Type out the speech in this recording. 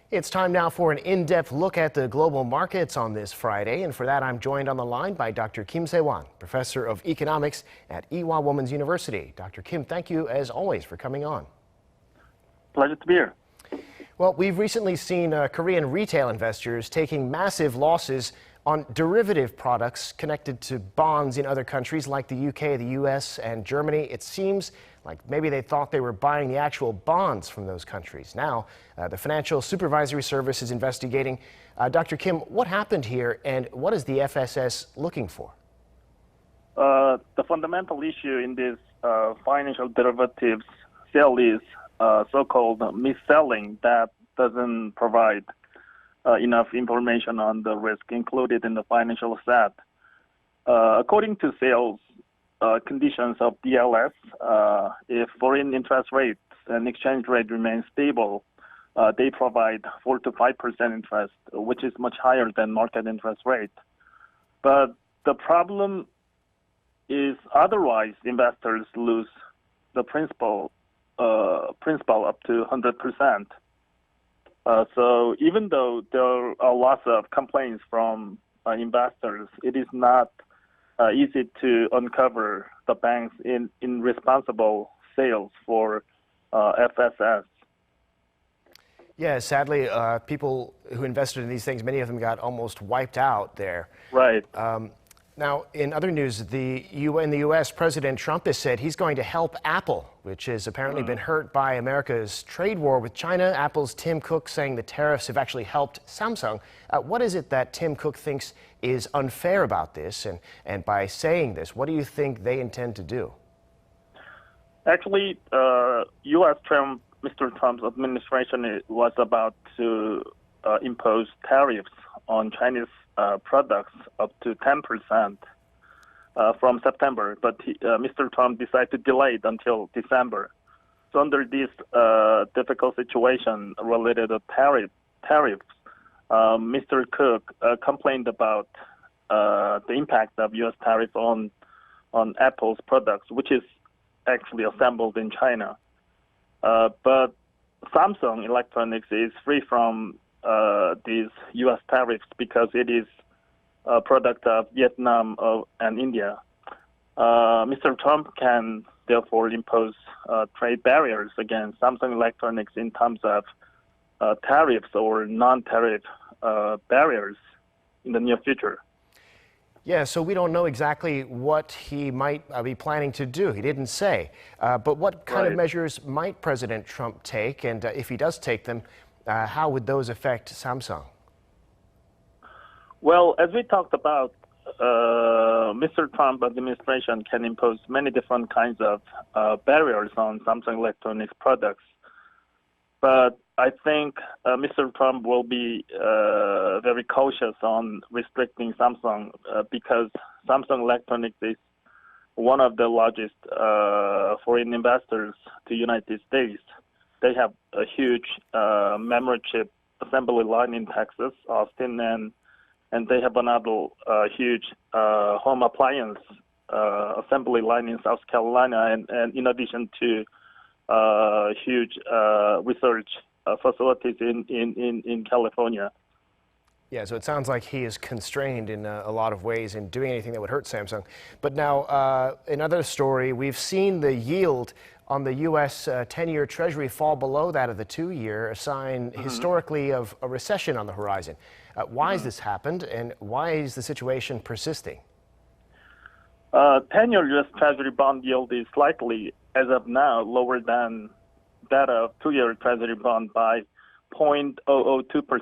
It's time now for an in-depth look at the global markets on this Friday, and for that I'm joined on the line by Dr. Kim Sei-wan, professor of economics at Ewha Womans University. Dr. Kim, thank you as always for coming on. Pleasure to be here. Well, we've recently seen Korean retail investors taking massive losses on derivative products connected to bonds in other countries like the UK, the US, and Germany. It seems like maybe they thought they were buying the actual bonds from those countries. Now, the Financial Supervisory Service is investigating. Dr. Kim, what happened here and what is the FSS looking for? The fundamental issue in this financial derivatives sale is so-called mis-selling that doesn't provide enough information on the risk included in the financial asset. According to sales conditions of DLS, if foreign interest rates and exchange rate remain stable, they provide 4 to 5% interest, which is much higher than market interest rate. But the problem is otherwise investors lose the principal up to 100%. So even though there are lots of complaints from investors, it is not easy to uncover the banks in irresponsible sales for FSS. Yeah, sadly, people who invested in these things, many of them got almost wiped out there. Right. Now, in other news, in the U.S., President Trump has said he's going to help Apple, which has apparently been hurt by America's trade war with China. Apple's Tim Cook saying the tariffs have actually helped Samsung. What is it that Tim Cook thinks is unfair about this? And by saying this, what do you think they intend to do? Actually, Mr. Trump's administration was about to impose tariffs on Chinese products up to 10% from September, but Mr. Trump decided to delay it until December. So under this difficult situation related to tariffs, Mr. Cook complained about the impact of U.S. tariff on Apple's products, which is actually assembled in China. But Samsung Electronics is free from these U.S. tariffs because it is a product of Vietnam and India. Mr. Trump can therefore impose trade barriers against Samsung Electronics in terms of tariffs or non-tariff barriers in the near future. Yeah, so we don't know exactly what he might be planning to do. He didn't say. But what kind of measures might President Trump take? And if he does take them, how would those affect Samsung? Well, as we talked about, Mr. Trump administration can impose many different kinds of barriers on Samsung Electronics products. But I think Mr. Trump will be very cautious on restricting Samsung because Samsung Electronics is one of the largest foreign investors to United States. They have a huge memory chip assembly line in Texas, Austin, and they have another huge home appliance assembly line in South Carolina, and in addition to huge research facilities in California. Yeah, so it sounds like he is constrained in a lot of ways in doing anything that would hurt Samsung. But now, another story, we've seen the yield on the U.S. 10-year Treasury fall below that of the 2-year, a sign historically of a recession on the horizon. Why has this happened, and why is the situation persisting? 10-year U.S. Treasury bond yield is slightly, as of now, lower than that of 2-year Treasury bond by 0.002%.